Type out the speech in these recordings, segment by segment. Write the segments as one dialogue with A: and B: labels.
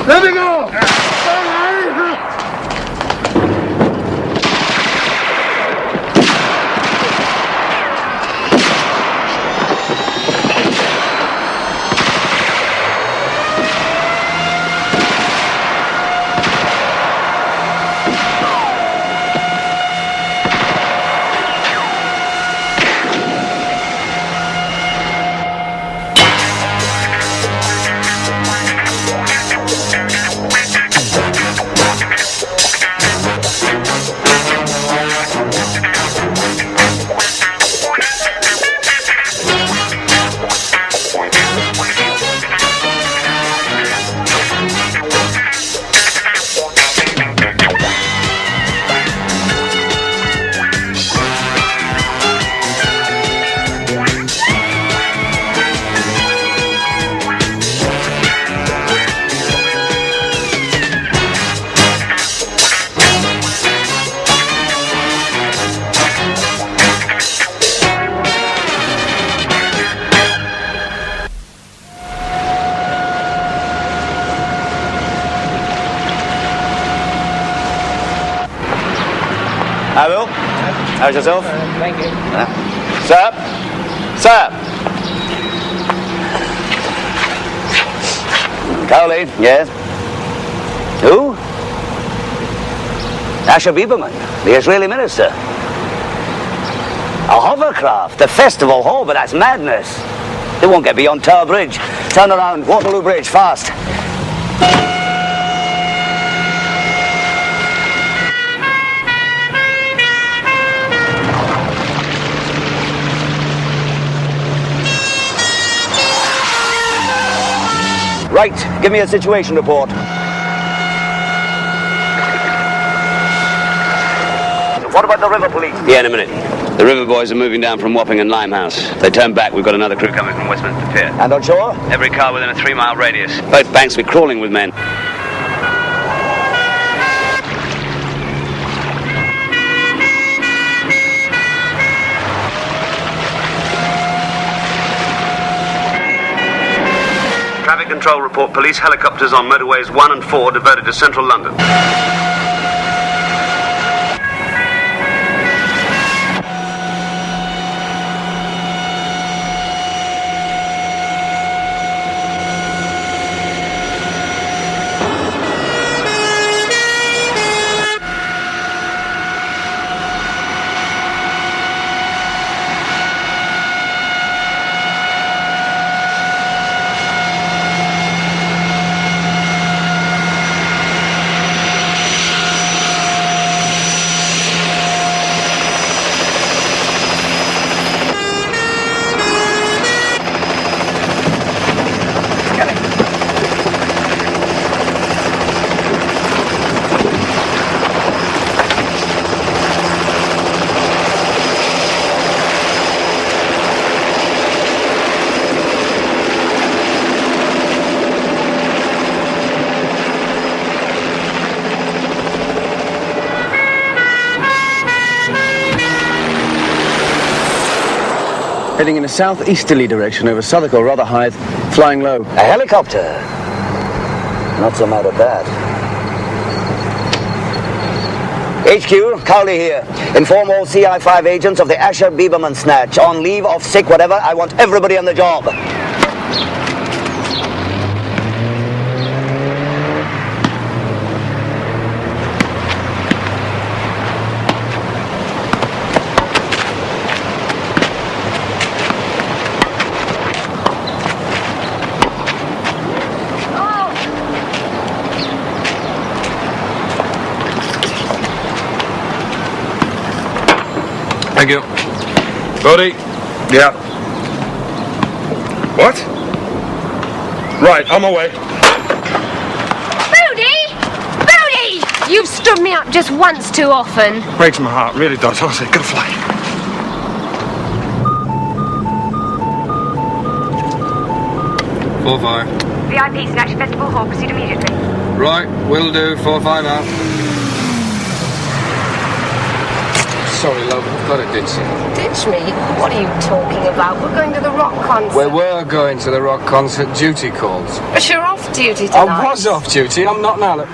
A: Let me go!
B: I will. How's yourself?
C: Thank you.
B: Sir? Sir? Cowley, yes? Who? Asher Biberman, the Israeli minister. A hovercraft, a festival hall, but that's madness. They won't get beyond Tower Bridge. Turn around, Waterloo Bridge, fast. Right, give me a situation report. What about the river police?
D: Yeah, in a minute. The river boys are moving down from Wapping and Limehouse. They turn back, we've got another crew coming from Westminster Pier.
B: And on shore?
D: Every car within a 3-mile radius. Both banks will be crawling with men. Traffic control report police helicopters on motorways 1 and 4 diverted to central London.
E: Heading in a southeasterly direction over Southwark or Rotherhithe, flying low.
B: A helicopter? Not so mad at that. HQ, Cowley here. Inform all CI5 agents of the Asher Biberman snatch. On leave, off sick, whatever, I want everybody on the job.
A: Thank you. Bodie? Yeah. What? Right, on my way.
F: Bodie! Bodie! You've stood me up just once too often.
A: Breaks my heart, really does. Honestly, gotta fly. Full fire.
F: VIP Snatch Festival Hall. Proceed immediately.
A: Right, will do. 4-5 out. Sorry, love, I've got to ditch you.
F: Ditch me? What are you talking about? We're going to the rock concert.
A: We were going to the rock concert. Duty calls.
F: But you're off duty tonight.
A: I was off duty. I'm not now.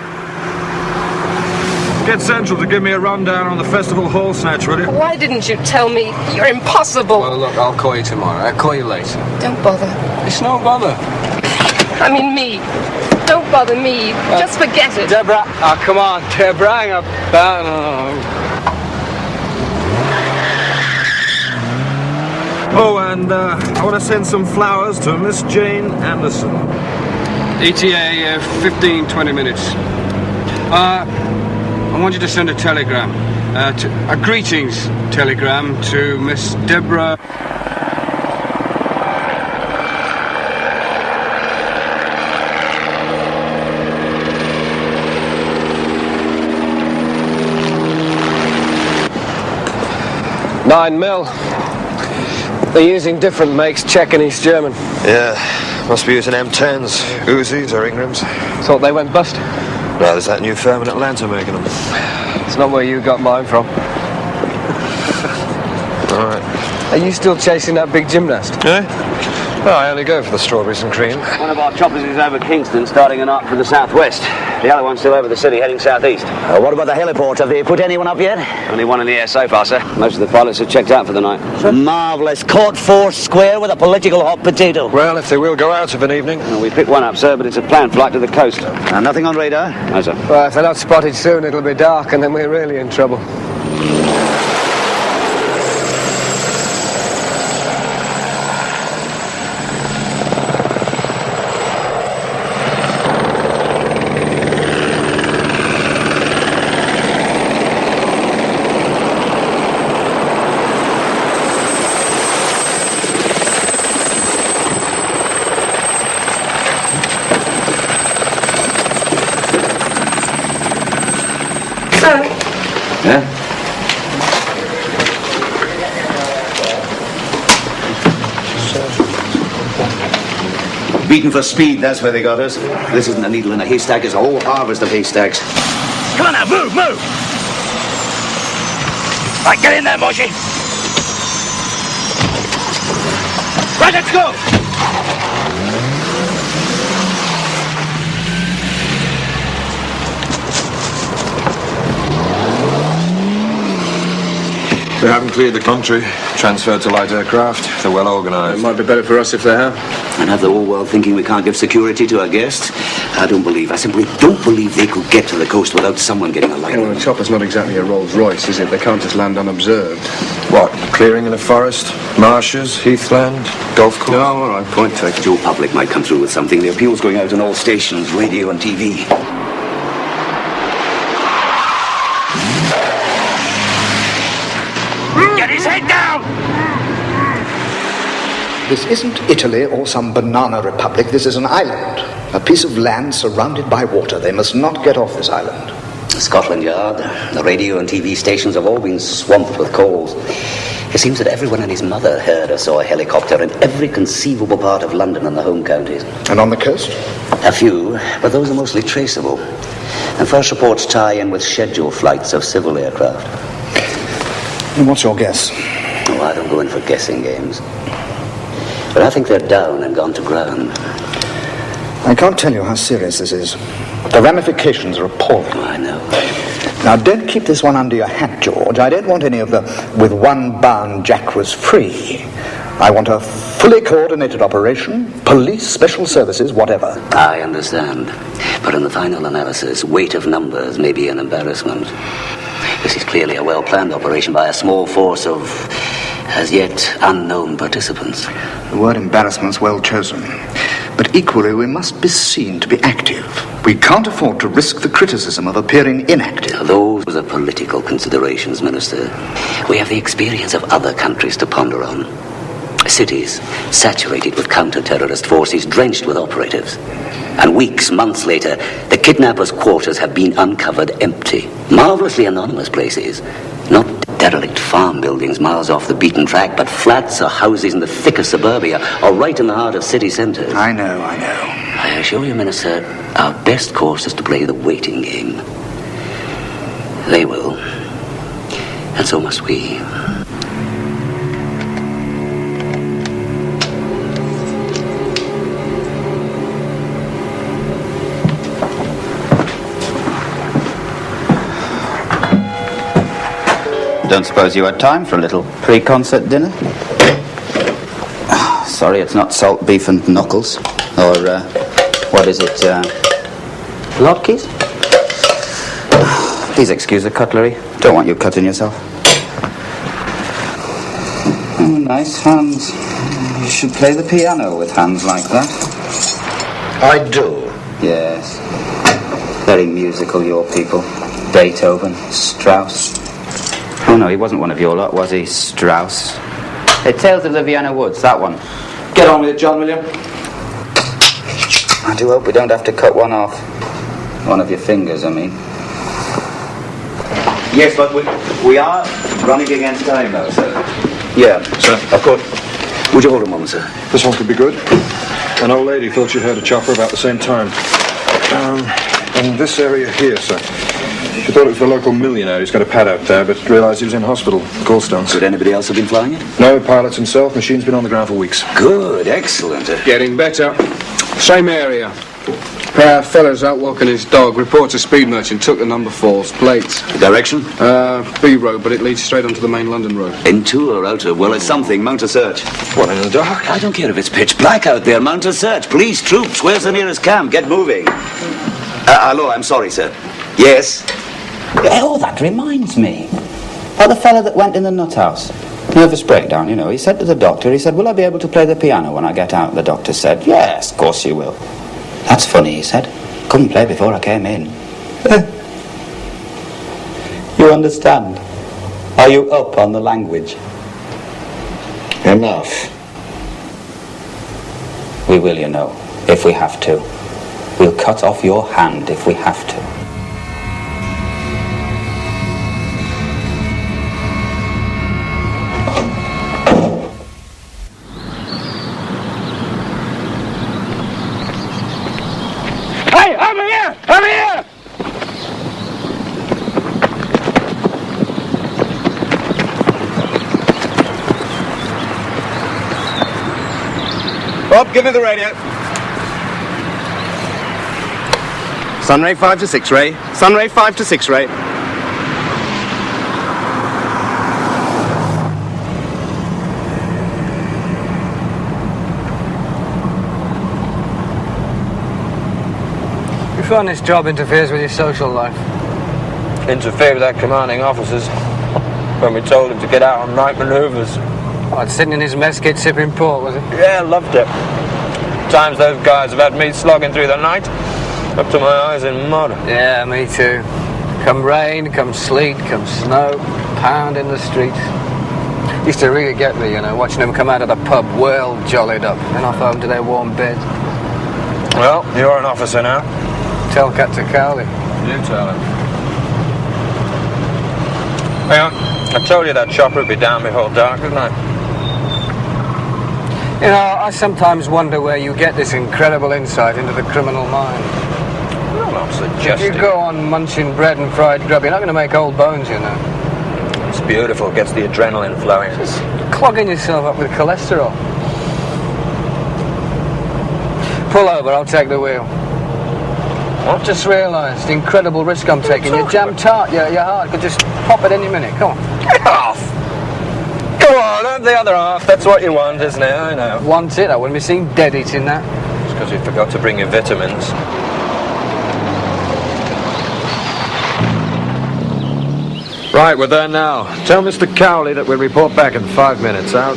A: Get Central to give me a rundown on the festival hall snatch, will you?
F: Why didn't you tell me? You're impossible.
A: Well, look, I'll call you tomorrow. I'll call you later.
F: Don't bother.
A: It's no bother.
F: I mean me. Don't bother me. Just forget it.
A: Deborah. Oh, come on, Deborah. Hang about. Oh, and I want to send some flowers to Miss Jane Anderson. ETA, 15-20 minutes. I want you to send a telegram, a greetings telegram to Miss Deborah. $9 million. They're using different makes, Czech and East German.
C: Yeah, must be using M10s, Uzis or Ingrams.
A: Thought they went bust.
C: No, there's that new firm in Atlanta making them.
A: It's not where you got mine from.
C: All right.
A: Are you still chasing that big gymnast?
C: Eh? Well, I only go for the strawberries and cream.
D: One of our choppers is over Kingston, starting an arc for the southwest. The other one's still over the city, heading southeast.
B: What about the heliport? Have they put anyone up yet?
D: Only one in the air so far, sir. Most of the pilots have checked out for the night.
B: Marvellous. Caught 4 square with a political hot potato.
C: Well, if they will go out of an evening.
D: Well, we picked one up, sir, but it's a planned flight to the coast.
B: Nothing on radar?
D: No, sir.
A: Well, if they're not spotted soon, it'll be dark, and then we're really in trouble.
D: Yeah?
G: Beaten for speed, that's where they got us. This isn't a needle in a haystack, it's a whole harvest of haystacks. Come on now, move, move! Right, get in there, Moshi! Right, let's go!
C: They haven't cleared the country, transferred to light aircraft. They're well organised.
A: It might be better for us if they have.
G: And have the whole world thinking we can't give security to our guests? I simply don't believe they could get to the coast without someone getting a light.
E: Well, a chopper's not exactly a Rolls Royce, is it? They can't just land unobserved.
C: What, clearing in a forest? Marshes, heathland, golf course?
G: No, all right, point taken. Joe Public might come through with something. The appeal's going out on all stations, radio and TV. Get his head down!
H: This isn't Italy or some banana republic. This is an island, a piece of land surrounded by water. They must not get off this island.
G: Scotland Yard, the radio and TV stations have all been swamped with calls. It seems that everyone and his mother heard or saw a helicopter in every conceivable part of London and the home counties.
H: And on the coast?
G: A few, but those are mostly traceable. And first reports tie in with scheduled flights of civil aircraft.
H: And what's your guess?
G: Oh, I don't go in for guessing games. But I think they're down and gone to ground.
H: I can't tell you how serious this is. The ramifications are appalling.
G: Oh, I know.
H: Now, don't keep this one under your hat, George. I don't want any of the with one bound Jack was free. I want a fully coordinated operation, police, special services, whatever.
G: I understand. But in the final analysis, weight of numbers may be an embarrassment. This is clearly a well-planned operation by a small force of, as yet, unknown participants.
H: The word embarrassment's well chosen. But equally, we must be seen to be active. We can't afford to risk the criticism of appearing inactive.
G: Those are political considerations, Minister. We have the experience of other countries to ponder on. Cities saturated with counter-terrorist forces, drenched with operatives. And weeks, months later, the kidnappers' quarters have been uncovered empty. Marvelously anonymous places. Not derelict farm buildings miles off the beaten track, but flats or houses in the thicker suburbia, or right in the heart of city centres.
H: I know.
G: I assure you, Minister, our best course is to play the waiting game. They will, and so must we.
I: Don't suppose you had time for a little pre-concert dinner? Sorry, it's not salt beef and knuckles. Or, what is it, latkes? Please excuse the cutlery. Don't want you cutting yourself. Oh, nice hands. You should play the piano with hands like that.
H: I do.
I: Yes. Very musical, your people. Beethoven, Strauss. Oh, no, he wasn't one of your lot, was he, Strauss? The Tales of the Vienna Woods, that one.
C: Get on with it, John, will you?
I: I do hope we don't have to cut one off. One of your fingers, I mean. Yes, but we are running against time, though, sir.
B: Yeah,
C: Sir?
B: of course. Would you hold a moment, sir?
C: This one could be good. An old lady thought she'd heard a chopper about the same time. In this area here, sir. She thought it was the local millionaire who's got a pad out there, but realised he was in hospital, gallstones.
B: Could anybody else have been flying it?
C: No, the pilot's himself. Machine's been on the ground for weeks.
B: Good, excellent.
A: Getting better. Same area. Pair of fellas out walking his dog. Reports a speed merchant. Took the number false. Plates.
B: The direction?
A: B road, but it leads straight onto the main London road.
B: Into or outer? Well, it's something. Mount a search.
C: What, in the dark?
B: I don't care if it's pitch black out there. Mount a search. Police, troops. Where's the nearest camp? Get moving. Hello, I'm sorry, sir. Yes?
I: Oh, that reminds me. About the fella that went in the nut house. Nervous breakdown, you know. He said to the doctor, he said, will I be able to play the piano when I get out? The doctor said, yes, of course you will. That's funny, he said. Couldn't play before I came in. You understand? Are you up on the language?
C: Enough.
I: We will, you know, if we have to. We'll cut off your hand if we have to.
E: Bob, give me the radio. Sunray 5 to 6, Ray. Sunray 5 to 6, Ray.
A: You find this job interferes with your social life?
J: Interfere with our commanding officers when we told him to get out on night manoeuvres.
A: What, sitting in his mess kit sipping port, was it?
J: Yeah, loved it. Times those guys have had me slogging through the night, up to my eyes in mud.
A: Yeah, me too. Come rain, come sleet, come snow, pound in the streets. Used to really get me, you know, watching them come out of the pub well jollied up, and off home to their warm beds.
J: Well, you're an officer now.
A: Tell Cat to Cowley.
J: You tell him. Hang on. I told you that chopper would be down before dark, didn't I?
A: You know, I sometimes wonder where you get this incredible insight into the criminal mind.
J: Well, I'm
A: If
J: suggesting.
A: you go on munching bread and fried grub, you're not going to make old bones, you know.
J: It's beautiful, gets the adrenaline flowing.
A: Just clogging yourself up with cholesterol. Pull over, I'll take the wheel. I've just realised the incredible risk I'm taking. You're jam tart, your heart could just pop at any minute. Come on.
J: Get off! Go on, have the other half. That's what you want, isn't it? I know.
A: Want it? I wouldn't be seen dead eating that.
J: It's because you forgot to bring your vitamins.
C: Right, we're there now. Tell Mr. Cowley that we'll report back in 5 minutes. Out.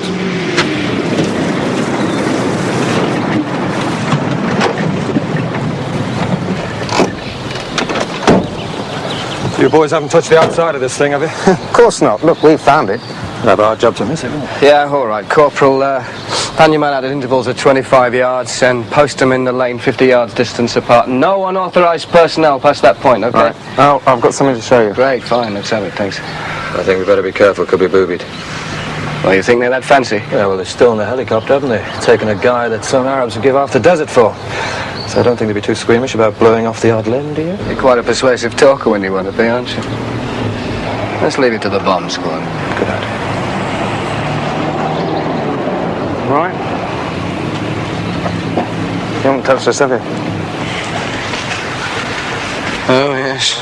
C: You boys haven't touched the outside of this thing, have you?
E: Of course not. Look, we found it.
C: We'll have our job to miss it, won't we?
A: Yeah, all right. Corporal, pan your man out at intervals of 25 yards and post them in the lane 50 yards distance apart. No unauthorised personnel past that point, OK?
E: Right. Oh, I've got something to show you.
A: Great, fine. Let's have it, thanks.
C: I think we better be careful. Could be boobied.
A: Well, you think they're that fancy?
C: Yeah, well, they're still in the helicopter, haven't they? Taking a guy that some Arabs would give half the desert for. So I don't think they'd be too squeamish about blowing off the odd limb, do you?
A: You're quite a persuasive talker when you want to be, aren't you? Let's leave it to the bomb squad.
C: Good idea.
A: Right?
C: You haven't touched us, have you?
A: Oh, yes.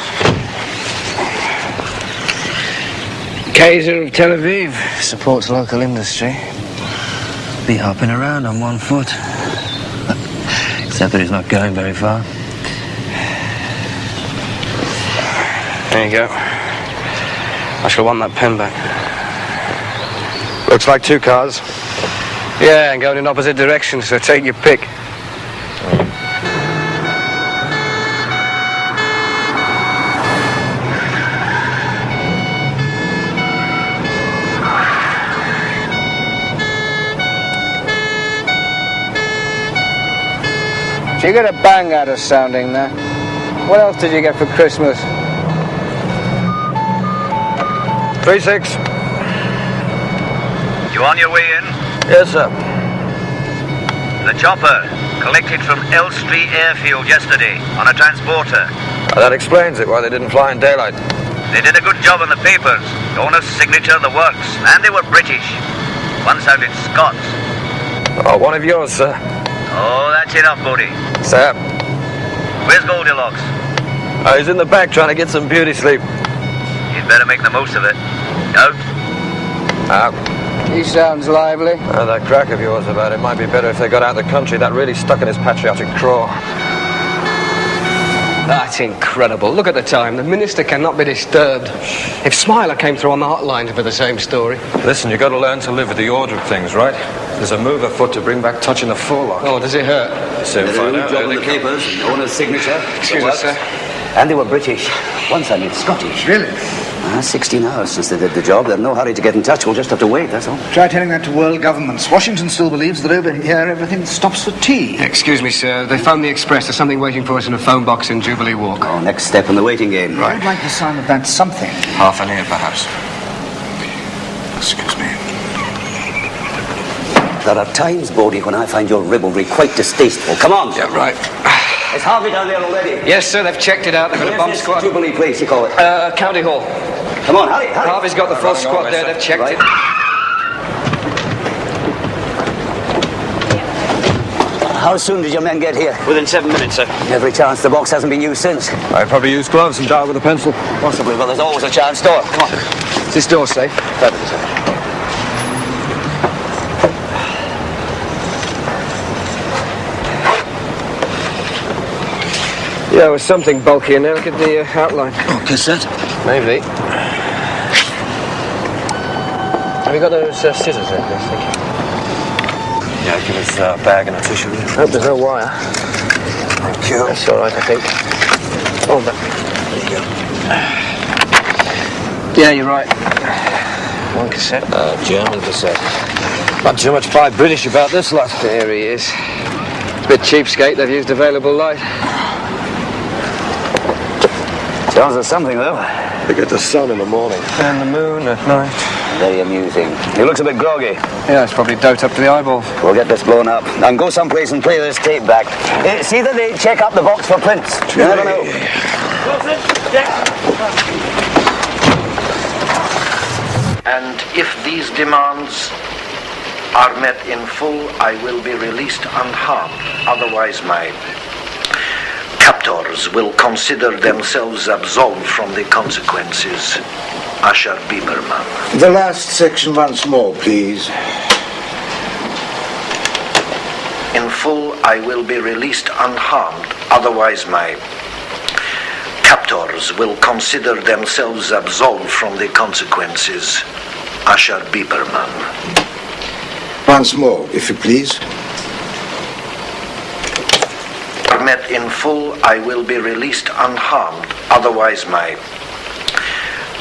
A: Kaiser of Tel Aviv supports local industry. Be hopping around on one foot. Except that he's not going very far. There you go. I shall want that pen back.
C: Looks like 2 cars.
A: Yeah, and going in opposite directions, so take your pick. You got a bang out of sounding there. What else did you get for Christmas?
C: 3-6.
K: You on your way in?
C: Yes, sir.
K: The chopper collected from Elstree Airfield yesterday on a transporter.
C: That explains it, why they didn't fly in daylight.
K: They did a good job on the papers. The owner's signature, the works. And they were British. One sounded Scots.
C: Oh, one of yours, sir.
K: Oh, that's enough, Bodie.
C: Sir.
K: Where's Goldilocks?
C: He's in the back trying to get some beauty sleep.
K: You'd better make the most of it. Out?
C: Out.
A: He sounds lively.
C: That crack of yours about it might be better if they got out of the country. That really stuck in his patriotic craw.
A: That's incredible. Look at the time. The minister cannot be disturbed. If Smiler came through on the hotline for the same story.
C: Listen, you've got to learn to live with the order of things, right? There's a move afoot to bring back touch in the forelock.
A: Oh, does it hurt?
C: Soon find out.
G: Job on the papers, owner's signature.
A: Excuse us, sir.
G: And they were British. One sounded Scottish.
H: Really?
G: 16 hours since they did the job. They're in no hurry to get in touch. We'll just have to wait, that's all.
H: Try telling that to world governments. Washington still believes that over here everything stops for tea.
A: Excuse me, sir. They phoned the Express. There's something waiting for us in a phone box in Jubilee Walk.
G: Oh, next step in the waiting game.
H: I'd like the sound of that something.
C: Half an ear, perhaps. Excuse me.
G: There are times, Bodie, when I find your ribaldry quite distasteful. Come on.
A: Yeah, right.
G: Is Harvey down there already?
A: Yes, sir. They've checked it out. They've got a bomb squad.
G: Jubilee place, you call it?
A: County Hall.
G: Come on, hurry.
A: Harvey's got the full squad there. They've checked it.
B: How soon did your men get here?
D: Within 7 minutes, sir.
B: Every chance the box hasn't been used since.
C: I probably used gloves and dialed with a pencil.
B: Possibly, but there's always a chance. Door, come on.
A: Is this door safe?
B: Perfect, sir.
A: Yeah, there was something bulky in there. Look at the outline.
B: Oh, cassette?
A: Maybe. Have you got those scissors there, please? Thank you.
C: Yeah, give us a bag and a tissue.
A: Hope there's no wire.
C: Thank you.
A: That's all right, I think. Hold that. There you go. Yeah, you're right. One cassette.
C: German cassette. Not too much pride British about this lot.
A: There he is. Bit cheapskate, they've used available light.
B: Sounds of something, though.
C: They get the sun in the morning.
A: And the moon at night.
B: Very amusing. He looks a bit groggy.
A: Yeah, it's probably doped up to the eyeballs.
B: We'll get this blown up and go someplace and play this tape back. See that they check up the box for prints. You never know.
L: And if these demands are met in full, I will be released unharmed. Otherwise, my captors will consider themselves absolved from the consequences. Usher Bieberman.
M: The last section once more, please.
L: In full, I will be released unharmed. Otherwise, my captors will consider themselves absolved from the consequences. Usher Bieberman.
M: Once more, if you please.
L: Met in full, I will be released unharmed. Otherwise, my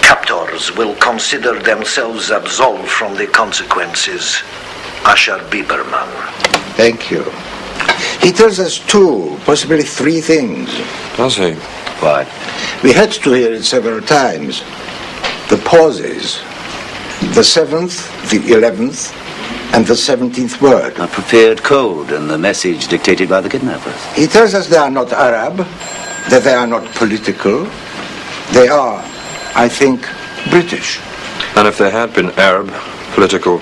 L: captors will consider themselves absolved from the consequences. Usher Bieberman.
M: Thank you. He tells us 2, possibly 3 things.
C: Does he?
M: Why? We had to hear it several times. The pauses. the 7th, the 11th, and the 17th word.
G: A prepared code and the message dictated by the kidnappers.
M: He tells us they are not Arab, that they are not political. They are, I think, British.
C: And if they had been Arab, political,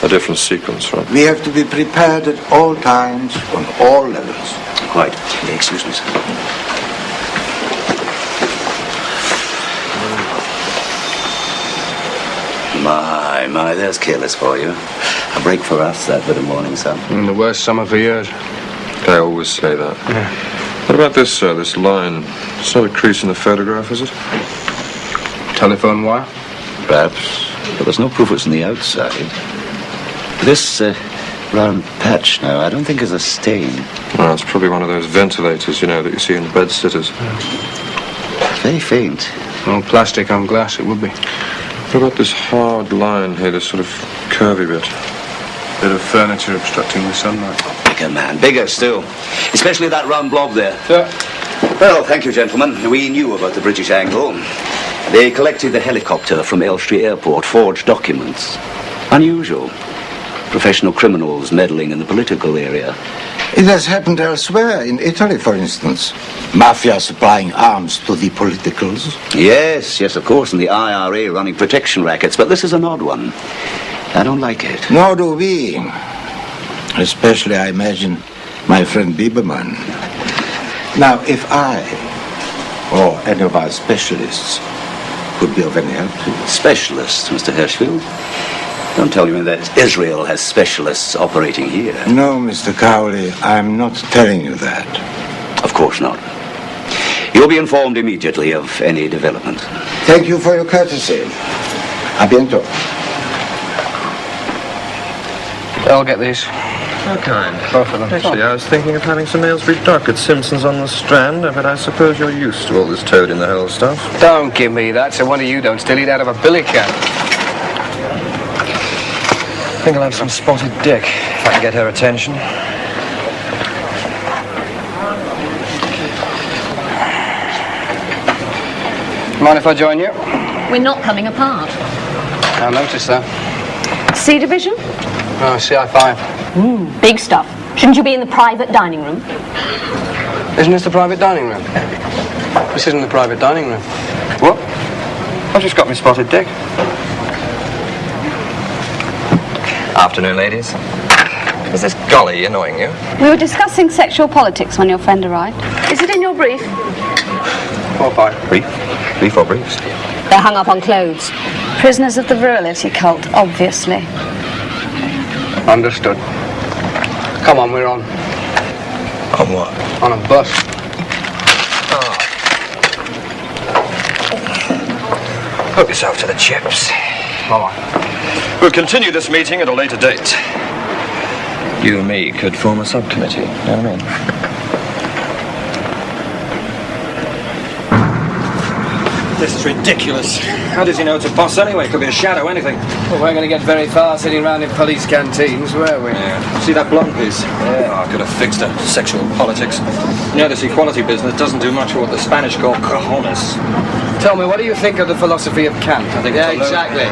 C: a different sequence, right?
M: We have to be prepared at all times, on all levels.
G: Quite. Excuse me, sir. My, there's careless for you. A break for us, that bit of morning sun.
A: The worst summer for years.
C: They always say that.
A: Yeah.
C: What about this, this line? It's not a crease in the photograph, is it?
A: Telephone wire?
G: Perhaps, but there's no proof it's on the outside. This round patch now, I don't think is a stain.
C: Well, it's probably one of those ventilators, you know, that you see in bed-sitters.
G: It's very faint.
A: Well, plastic on glass, it would be.
C: What about this hard line here, this sort of curvy bit?
A: Bit of furniture obstructing the sunlight.
G: Bigger, man, bigger still. Especially that round blob there.
A: Sir?
G: Well, thank you, gentlemen. We knew about the British angle. They collected the helicopter from Elstree Airport, forged documents. Unusual. Professional criminals meddling in the political area.
M: It has happened elsewhere, in Italy, for instance. Mafia supplying arms to the politicals.
G: Yes, of course, and the IRA running protection rackets, but this is an odd one. I don't like it.
M: Nor do we. Especially, I imagine, my friend Biberman. Now, if I, or any of our specialists, could be of any help to you.
G: Specialists, Mr. Hirschfield? Don't tell me that Israel has specialists operating here.
M: No, Mr. Cowley, I'm not telling you that.
G: Of course not. You'll be informed immediately of any development.
M: Thank you for your courtesy. A bientôt.
A: I'll get these.
J: How kind.
A: Both of them.
J: Actually, I was thinking of having some Aylesbury Duck at Simpson's on the Strand, but I suppose you're used to all this toad-in-the-hole stuff.
A: Don't give me that, so one of you don't still eat out of a billy can.
J: I think I'll have some spotted dick, if I can get her attention.
A: Mind if I join you?
N: We're not coming apart.
A: I noticed that.
N: C division?
A: Oh, CI5.
N: Big stuff. Shouldn't you be in the private dining room?
A: Isn't this the private dining room? This isn't the private dining room.
J: What? I've just got me spotted dick. Afternoon, ladies. Is this golly annoying you?
O: We were discussing sexual politics when your friend arrived. Is it in your brief?
A: 4 or 5.
J: Brief or briefs?
O: They're hung up on clothes. Prisoners of the virility cult, obviously.
A: Understood. Come on, we're on.
J: On what?
A: On a bus.
J: Oh. Hook yourself to the chips.
A: All right.
J: We'll continue this meeting at a later date. You and me could form a subcommittee, you know what I mean? This is ridiculous. How does he know it's a boss anyway? It could be a shadow, anything.
A: Well, we're going to get very far sitting around in police canteens, were we?
J: Yeah. See that blonde piece? Yeah. Oh, I could have fixed her. Sexual politics. You know, this equality business doesn't do much for what the Spanish call cojones.
A: Tell me, what do you think of the philosophy of Kant?
J: I think
A: yeah,
J: it's a
A: exactly.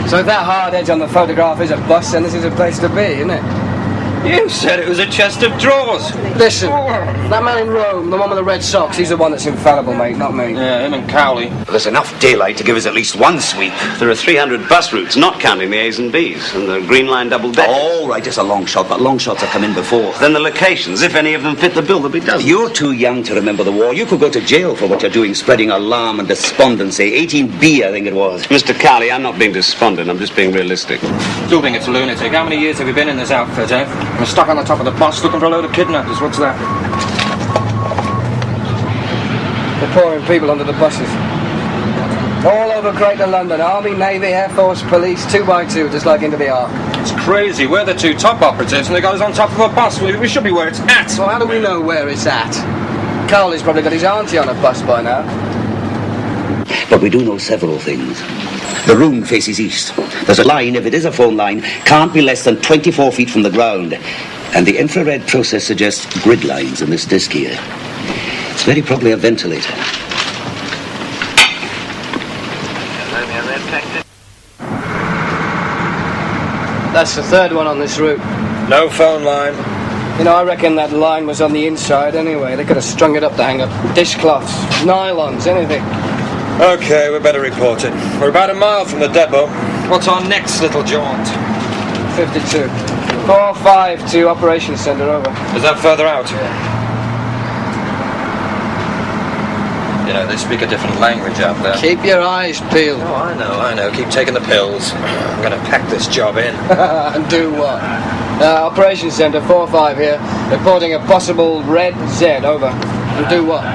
A: So if that hard edge on the photograph is a bust, then this is a place to be, isn't it?
J: You said it was a chest of drawers.
A: Listen, that man in Rome, the one with the red socks, he's the one that's infallible, mate, not me.
J: Yeah, him and Cowley.
G: There's enough daylight to give us at least one sweep.
D: There are 300 bus routes, not counting the A's and B's, and the Green Line double-decker.
G: All right, just a long shot, but long shots have come in before.
D: Then the locations, if any of them fit the bill, there'll be dozens.
G: You're too young to remember the war. You could go to jail for what you're doing, spreading alarm and despondency. 18B, I think it was.
D: Mr. Cowley, I'm not being despondent, I'm just being realistic.
J: Still think it's lunatic. How many years have you been in this outfit, eh? I'm stuck on the top of the bus looking for a load of kidnappers. What's that?
A: They're pouring people under the buses. All over Greater London, Army, Navy, Air Force, Police, 2x2, just like into the Ark.
J: It's crazy. We're the two top operatives and they got us on top of a bus. We should be where it's at.
A: Well, how do we know where it's at? Cowley's probably got his auntie on a bus by now.
G: But we do know several things. The room faces east. There's a line, if it is a phone line, can't be less than 24 feet from the ground. And the infrared process suggests grid lines in this disc here. It's very probably a ventilator.
A: That's the third one on this route.
J: No phone line.
A: You know, I reckon that line was on the inside anyway. They could have strung it up to hang up dishcloths, nylons, anything.
J: Okay, we better report it. We're about a mile from the depot. What's our next little jaunt?
A: 52. 4-5 to Operations Centre, over.
J: Is that further out? You know, they speak a different language out there.
A: Keep your eyes peeled.
J: Oh, I know. Keep taking the pills. I'm going to pack this job in.
A: And do what? Operations Centre, 4-5 here. Reporting a possible red Z, over. And do what?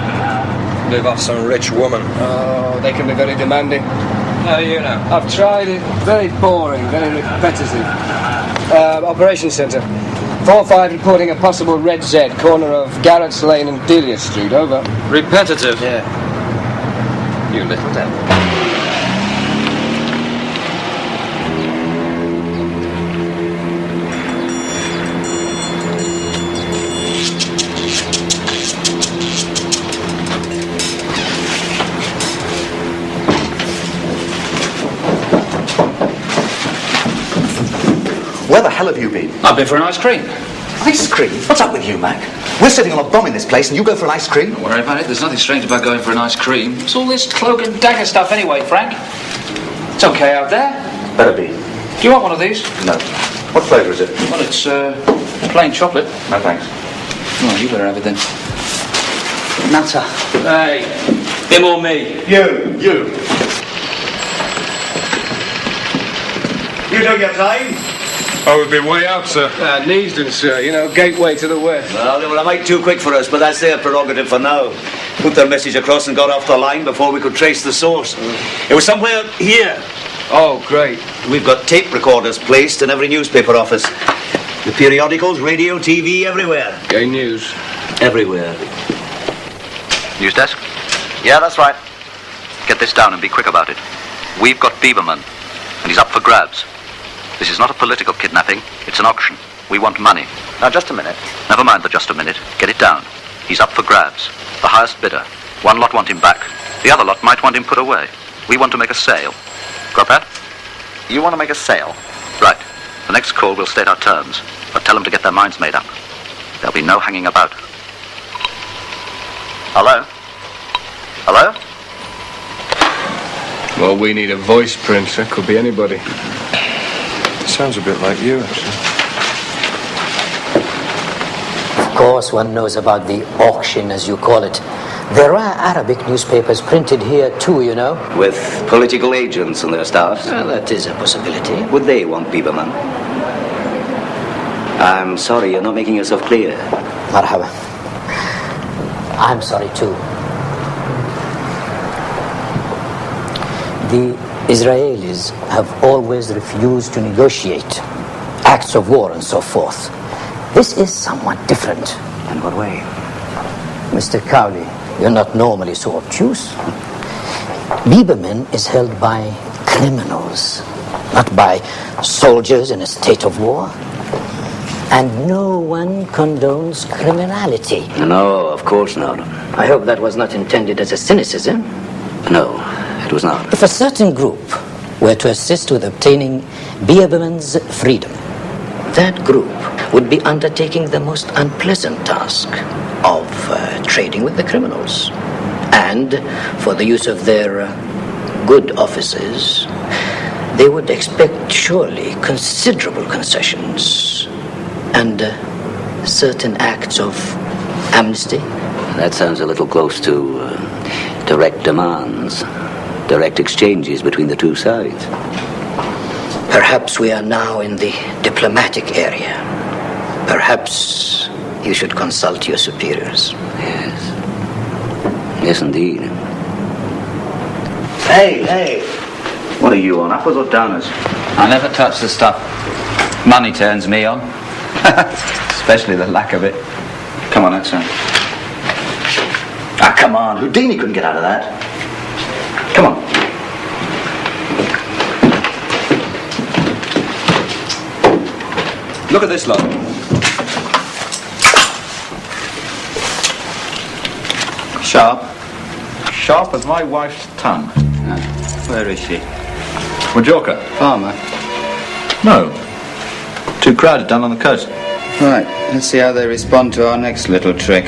J: Live off some rich woman.
A: Oh, they can be very demanding.
J: How do you know?
A: I've tried it. Very boring, very repetitive. Operations Centre, 4-5 reporting a possible red Z, corner of Garrett's Lane and Delia Street, over.
J: Repetitive?
A: Yeah.
J: You little devil.
H: Where the hell have you been?
I: I've been for an ice cream.
H: Ice cream? What's up with you, Mac? We're sitting on a bomb in this place and you go for an ice cream?
I: Don't worry about it. There's nothing strange about going for an ice cream. It's all this cloak and dagger stuff anyway, Frank. It's okay out there.
H: Better be.
I: Do you want one of these?
H: No. What flavour is it?
I: Well, it's plain chocolate.
H: No, thanks.
I: Oh, you better have it then.
H: Nutter.
I: Hey, him or me?
H: You.
B: You took your time?
C: Oh, we've been way out, sir.
A: Neasden, sir. You know, gateway to the west.
B: Well, they were a mite too quick for us, but that's their prerogative for now. Put their message across and got off the line before we could trace the source. It was somewhere here.
A: Oh, great.
B: We've got tape recorders placed in every newspaper office. The periodicals, radio, TV, everywhere.
A: Gay news.
B: Everywhere.
K: News desk? Yeah, that's right. Get this down and be quick about it. We've got Bieberman, and he's up for grabs. This is not a political kidnapping, it's an auction. We want money.
B: Now, just a minute.
K: Never mind the just a minute. Get it down. He's up for grabs. The highest bidder. One lot want him back. The other lot might want him put away. We want to make a sale. Got that? You want to make a sale? Right. The next call will state our terms, but tell them to get their minds made up. There'll be no hanging about. Hello? Hello?
A: Well, we need a voice printer. Could be anybody.
C: Sounds a bit like you, actually.
P: Of course, one knows about the auction, as you call it. There are Arabic newspapers printed here too, you know.
G: With political agents and their staffs?
P: Well, that is a possibility.
G: Would they want Bieberman? I'm sorry, you're not making yourself clear.
P: Marhaba. I'm sorry too. The Israelis have always refused to negotiate acts of war and so forth. This is somewhat different.
G: In what way?
P: Mr. Cowley, you're not normally so obtuse. Bieberman is held by criminals, not by soldiers in a state of war. And no one condones criminality.
G: No, of course not.
P: I hope that was not intended as a cynicism.
G: No, it was not.
P: If a certain group were to assist with obtaining Bieberman's freedom, that group would be undertaking the most unpleasant task of trading with the criminals. And for the use of their good offices, they would expect surely considerable concessions and certain acts of amnesty.
G: That sounds a little close to direct demands, direct exchanges between the two sides.
P: Perhaps we are now in the diplomatic area. Perhaps you should consult your superiors.
G: Yes. Yes, indeed.
B: Hey.
I: What are you on, uppers or downers? I never touch the stuff money turns me on. Especially the lack of it. Come on, that's right.
H: Ah, come on. Houdini couldn't get out of that. Come on.
J: Look at this lot.
I: Sharp. Sharp as my wife's tongue.
J: Where is she?
I: Majorca.
J: Farmer.
I: No.
K: Too crowded down on the coast.
I: Right, let's see how they respond to our next little trick.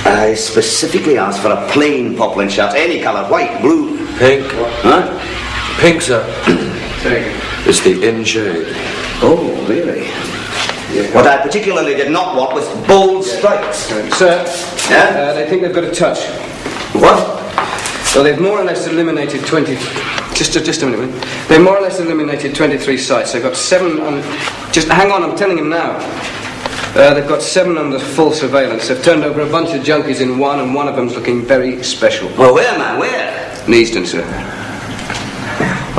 B: I specifically asked for a plain poplin shirt, any colour, white, blue.
J: Pink.
B: Huh?
J: Pink, sir. It's the in shade.
B: Oh, really? Yeah. What I particularly did not want was bold stripes.
A: Sir,
B: Yeah?
A: they think they've got a touch.
B: What?
A: Well, they've more or less eliminated 20... Just a minute. They've more or less eliminated 23 sites. They've got 7 on... Just hang on, I'm telling him now. They've got 7 under full surveillance. They've turned over a bunch of junkies in one, and one of them's looking very special.
B: Well, where, man? Where?
A: In Easton, sir.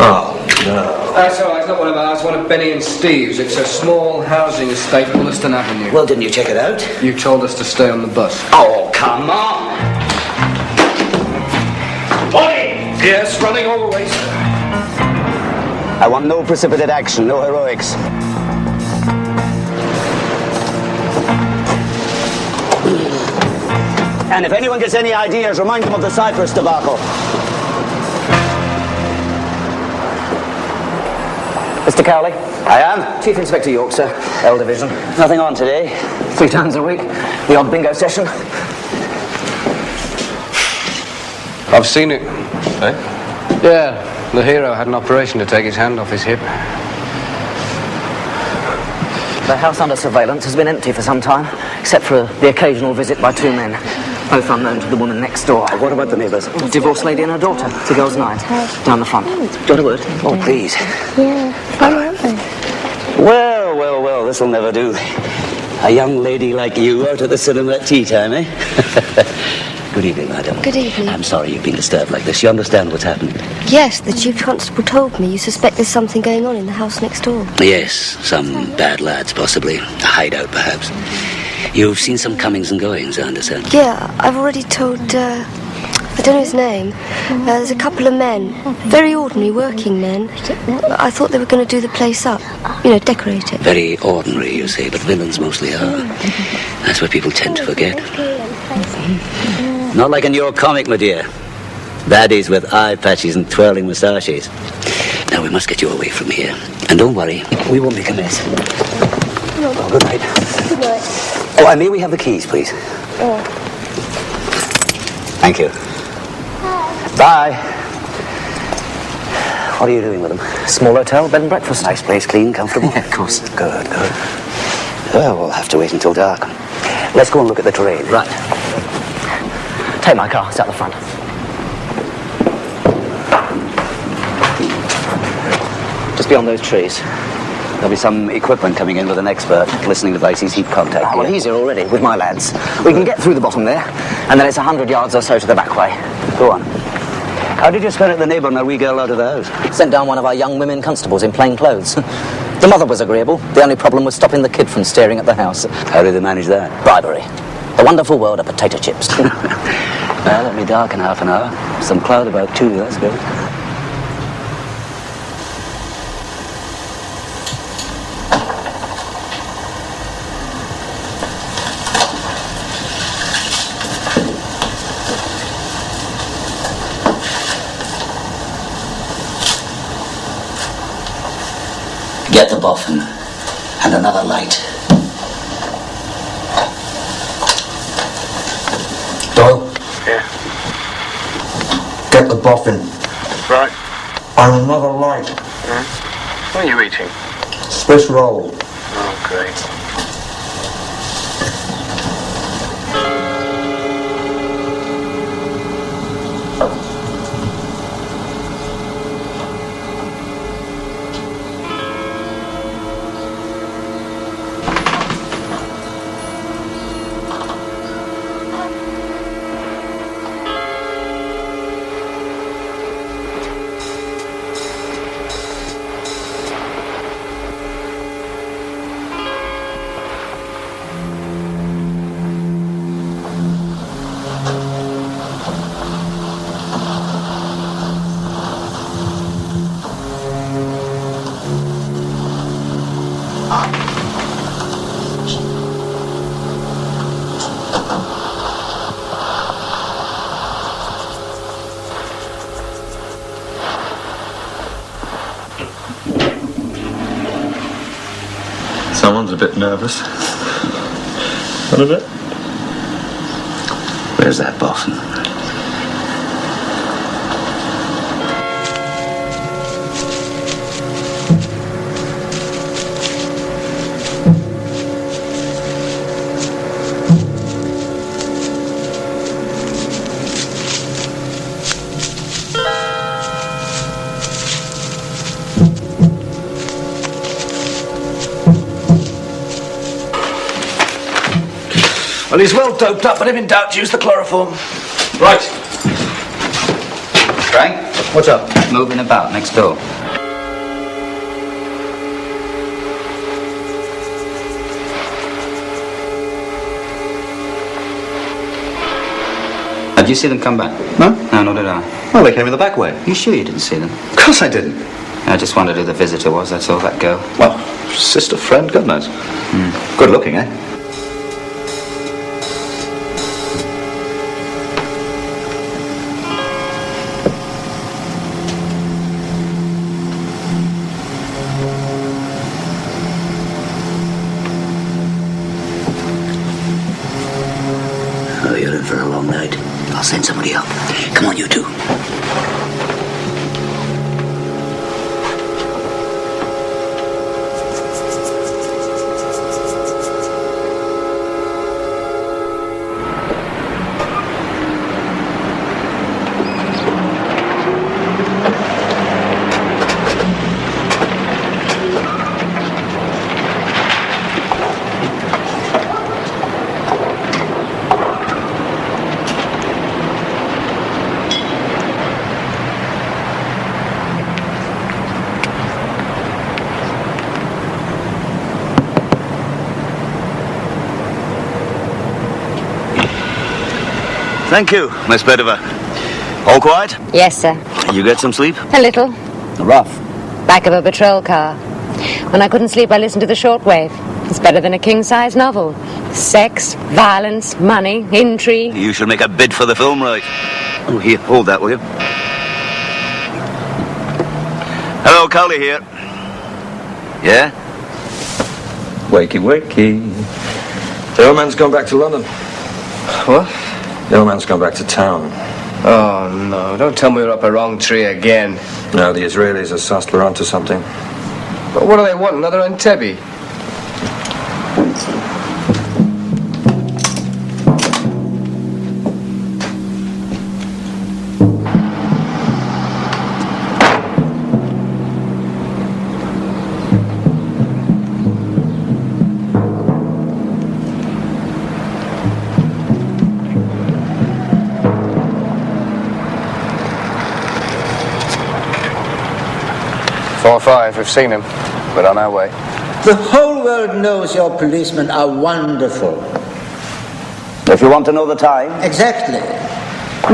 J: Oh, no.
A: That's all right, it's not one of ours, one of Benny and Steve's. It's a small housing estate, Wollaston Avenue.
B: Well, didn't you check it out?
A: You told us to stay on the bus.
B: Oh, come on! Bodie!
A: Yes, running all the way, sir.
B: I want no precipitate action, no heroics. And if anyone gets any ideas, remind them of the Cyprus debacle.
Q: Mr. Cowley?
B: I am.
Q: Chief Inspector York, sir. L Division.
B: Nothing on today.
Q: 3 times a week. The odd bingo session.
A: I've seen it.
J: Eh?
A: Yeah, the hero had an operation to take his hand off his hip.
Q: The house under surveillance has been empty for some time, except for the occasional visit by 2 men, both unknown to the woman next door.
B: What about the neighbours?
Q: A divorced lady and her daughter, to girls' night, down the front. Do you want a word?
B: Oh, please.
F: Yeah, funny, aren't they?
B: Well, this'll never do. A young lady like you out at the cinema at tea time, eh? Good evening, madam.
F: Good evening.
B: I'm sorry you've been disturbed like this. You understand what's happened?
F: Yes, the Chief Constable told me you suspect there's something going on in the house next door.
G: Yes, some bad lads, possibly. A hideout, perhaps. You've seen some comings and goings, I understand.
F: Yeah, I've already told, I don't know his name. There's a couple of men, very ordinary working men. I thought they were going to do the place up, decorate it.
G: Very ordinary, you say, but villains mostly are. That's what people tend to forget. Not like in your comic, my dear. Baddies with eye patches and twirling moustaches. Now, we must get you away from here. And don't worry, we won't make a mess. Oh, good night.
F: Good night.
G: Oh, and may we have the keys, please?
F: Oh.
G: Thank you. Bye. What are you doing with them?
Q: Small hotel, bed and breakfast.
G: Nice place, clean, comfortable?
Q: Yeah, of course.
G: Good. Well, we'll have to wait until dark. Let's go and look at the terrain.
Q: Right. Take my car, it's out the front. Just beyond those trees.
G: There'll be some equipment coming in with an expert. Listening devices, heat contact.
Q: Well, he's here already with my lads. We can get through the bottom there, and then it's 100 yards or so to the back way.
G: Go on. How did you spin at the neighbour and a wee girl out of the house?
Q: Sent down one of our young women constables in plain clothes. The mother was agreeable. The only problem was stopping the kid from staring at the house.
G: How did they manage that?
Q: Bribery. The wonderful world of potato chips.
G: Well, let me dark in half an hour. Some cloud about 2, that's good. Get the boffin and another light.
K: Doyle?
L: Yeah.
K: Get the boffin.
L: Right.
K: And another light.
L: What are you eating?
K: Swiss roll.
L: Oh, great.
C: Someone's a bit nervous. What is it?
G: Where's that boffin?
E: Well, he's well doped up, but if in doubt, use the chloroform.
I: Right. Frank? What's up? Moving about next door. Did you see them come back?
H: No?
I: No, nor did I.
H: Well, they came in the back way.
I: You sure you didn't see them?
H: Of course I didn't.
I: I just wondered who the visitor was, that's all, that girl.
H: Well, sister, friend, God knows. Good looking, eh?
G: Oh, you're in for a long night. I'll send somebody up. Come on, you two.
B: Thank you, Miss Bedova. All quiet?
R: Yes, sir.
B: You get some sleep?
R: A little.
B: Rough.
R: Back of a patrol car. When I couldn't sleep, I listened to the shortwave. It's better than a king-size novel. Sex, violence, money, intrigue.
B: You should make a bid for the film, right? Oh, here, hold that, will you? Hello, Cowley here. Yeah?
C: Wakey, wakey. The old man's gone back to London.
A: What?
C: The old man's gone back to town.
A: Oh, no. Don't tell me we're up a wrong tree again.
C: No, the Israelis are sussed. We're onto something.
A: But what do they want? Another Entebbe? 4-5, we've seen him. We're on our way.
M: The whole world knows your policemen are wonderful.
B: If you want to know the time.
M: Exactly.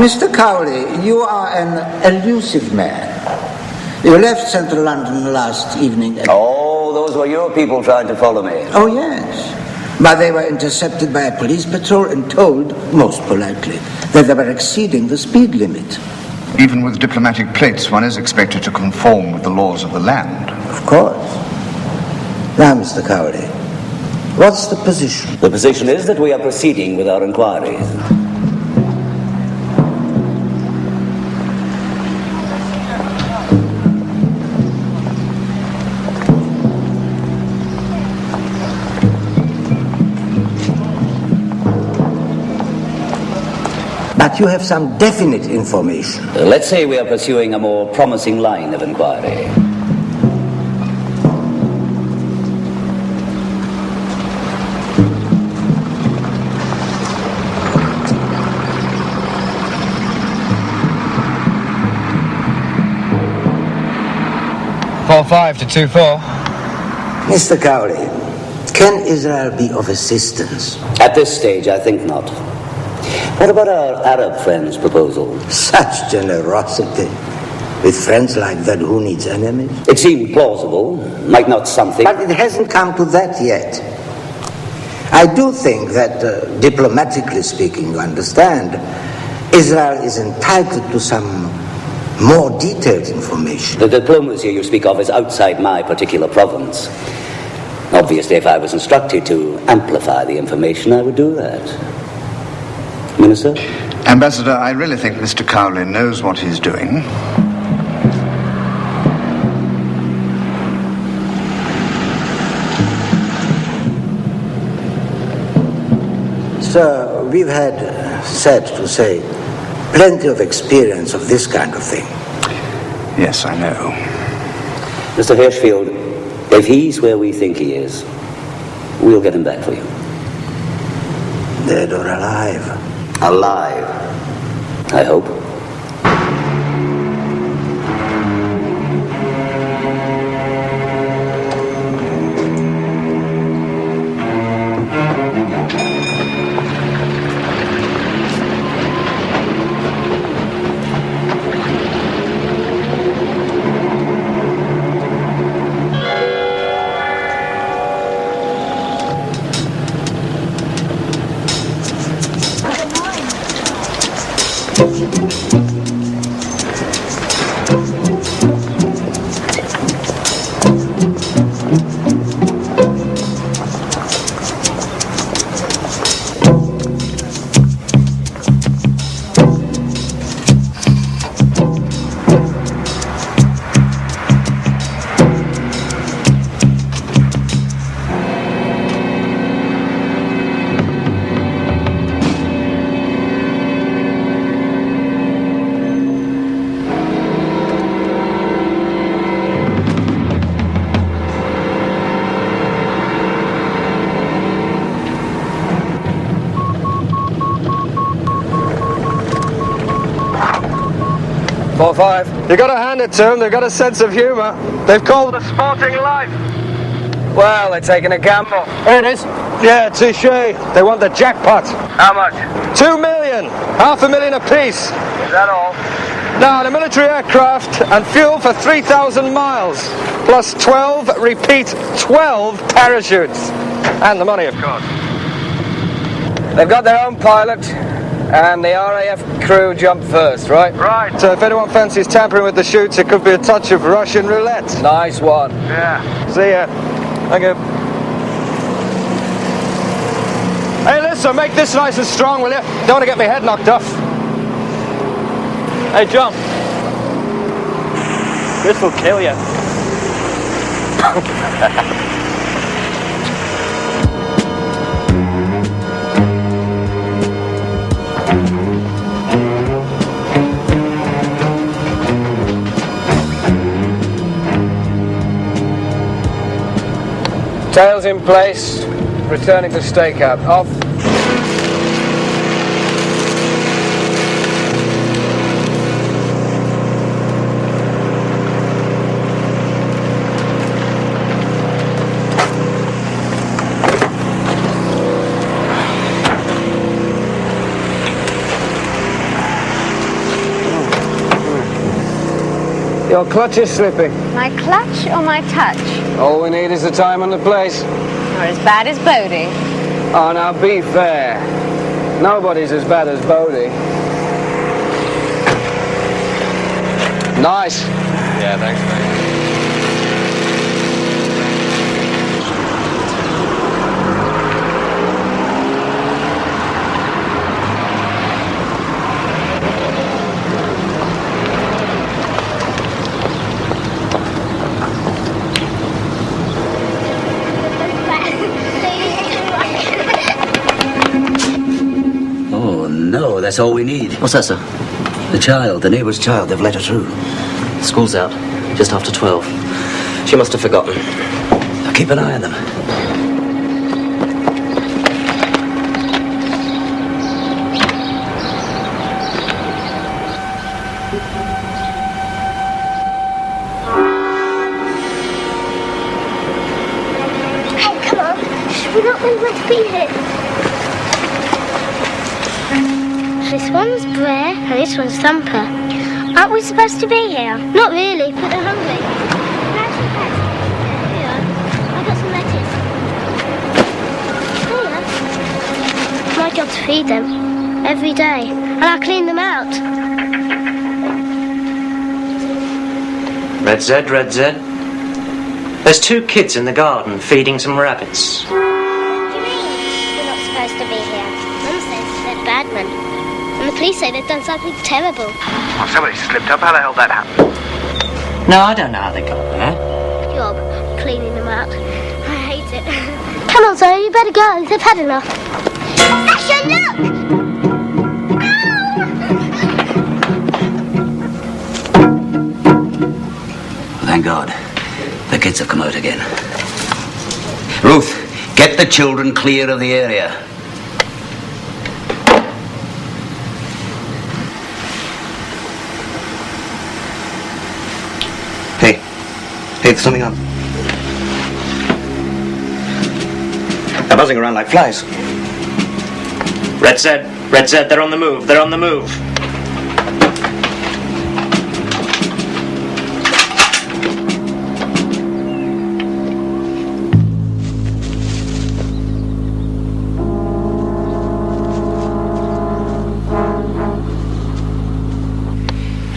M: Mr. Cowley, you are an elusive man. You left Central London last evening.
B: Oh, those were your people trying to follow me.
M: Oh, yes. But they were intercepted by a police patrol and told, most politely, that they were exceeding the speed limit.
H: Even with diplomatic plates, one is expected to conform with the laws of the land.
M: Of course. Now, Mr. Cowley, what's the position?
G: The position is that we are proceeding with our inquiries.
M: But you have some definite information.
G: Let's say we are pursuing a more promising line of inquiry.
A: $4-5 to 2-4.
M: Mr. Cowley, can Israel be of assistance?
G: At this stage, I think not. What about our Arab friends' proposal?
M: Such generosity. With friends like that, who needs enemies?
G: It seemed plausible. Might not something...
M: But it hasn't come to that yet. I do think that, diplomatically speaking, you understand, Israel is entitled to some more detailed information.
G: The diplomacy you speak of is outside my particular province. Obviously, if I was instructed to amplify the information, I would do that. Minister?
H: Ambassador, I really think Mr. Cowley knows what he's doing.
M: Sir, we've had, sad to say, plenty of experience of this kind of thing.
H: Yes, I know.
G: Mr. Hirschfield, if he's where we think he is, we'll get him back for you.
M: Dead or alive?
G: Alive, I hope.
J: You gotta hand it to them, they've got a sense of humour. They've called it a sporting life.
A: Well, they're taking a gamble.
J: Here it is. Yeah, touche. They want the jackpot.
A: How much?
J: 2 million. $500,000 apiece.
A: Is that all?
J: Now, the military aircraft and fuel for 3,000 miles. Plus 12 parachutes. And the money, of course.
A: They've got their own pilot. And the RAF crew jump first, right?
J: Right. So if anyone fancies tampering with the chutes, it could be a touch of Russian roulette.
A: Nice one.
J: Yeah. See ya. Thank you. Hey, listen, make this nice and strong, will you? Don't want to get my head knocked off. Hey, John. This will kill you.
A: Tails in place, returning to stakeout. Off.
J: Your clutch is slipping.
R: My clutch or my touch?
A: All we need is the time and the place.
R: Or as bad as Bodie.
A: Oh, now be fair. Nobody's as bad as Bodie. Nice.
J: Yeah, thanks, mate.
G: No, that's all we need.
Q: What's that, sir?
G: The child, the neighbour's child, they've let her through.
Q: School's out, just after 12. She must have forgotten.
G: Now keep an eye on them.
S: Hey, come on. We're not meant to be here. This one's Brer and this one's Thumper. Aren't we supposed to be here? Not really, but they're hungry. Can I have some pets? Here. I got some lettuce. Here. My job to feed them every day, and I clean them out.
Q: Red Z, Red Z.
T: There's 2 kids in the garden feeding some rabbits.
S: What do you mean? We're not supposed to be here. Mum says they're bad men. And the police say they've done something terrible.
L: Oh, somebody slipped up. How the hell that happened?
T: No, I don't know how they got there.
S: Job, cleaning them out. I hate it. Come on, Zoe, you better go. They've had enough. Sasha, look!
G: Thank God. The kids have come out again. Ruth, get the children clear of the area. Hey, there's something on. They're buzzing around like flies.
T: Red Z, they're on the move, they're on the move.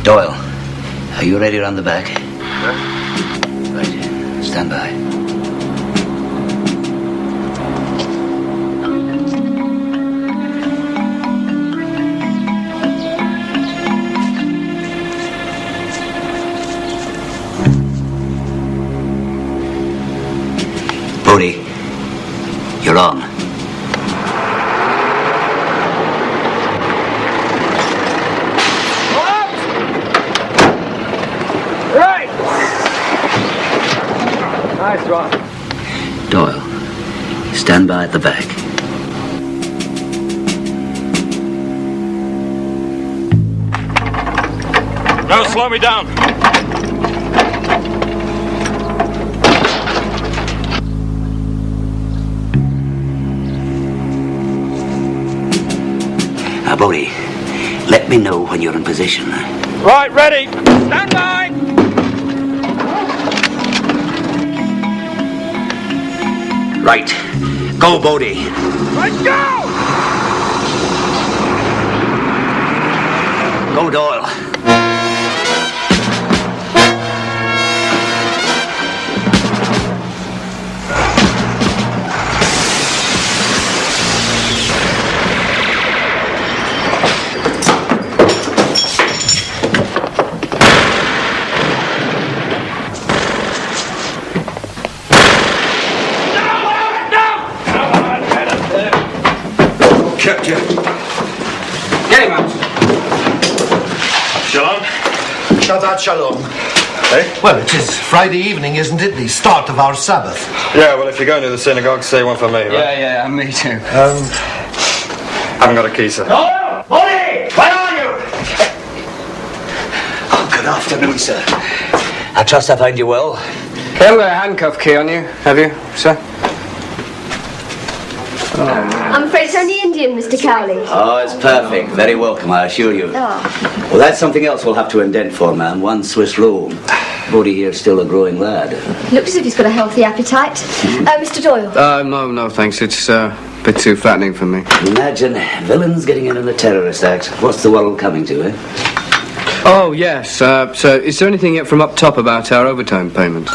G: Doyle, are you ready around the back? Right, stand by. Bodie, you're on.
A: Nice one.
G: Doyle, stand by at the back.
J: No, slow me down.
G: Now, Bodie, let me know when you're in position.
J: Right, ready. Stand by.
G: Right. Go, Bodie.
J: Right, go!
G: Go, Doyle.
C: Kept you.
A: Get him out.
J: Shalom.
U: Shabbat shalom.
C: Hey?
U: Well, it is Friday evening, isn't it? The start of our Sabbath.
C: Yeah, well, if you're going to the synagogue, say one for me, right?
A: Yeah, me too.
C: Haven't got a key, sir.
G: Doyle! Bodie! Where are you? Oh, good afternoon, sir. I trust I find you well.
A: Okay, I've got a handcuff key on you, have you, sir?
F: I'm afraid it's only Indian, Mr. Cowley.
G: Oh, it's perfect. Very welcome, I assure you.
F: Oh.
G: Well, that's something else we'll have to indent for, ma'am. 1 Swiss roll. Bodie here's still a growing lad.
F: Looks as if he's got a healthy appetite. Mr. Doyle.
A: No, thanks. It's a bit too fattening for me.
G: Imagine villains getting in on a terrorist act. What's the world coming to, eh?
A: Oh, yes. So is there anything yet from up top about our overtime payments?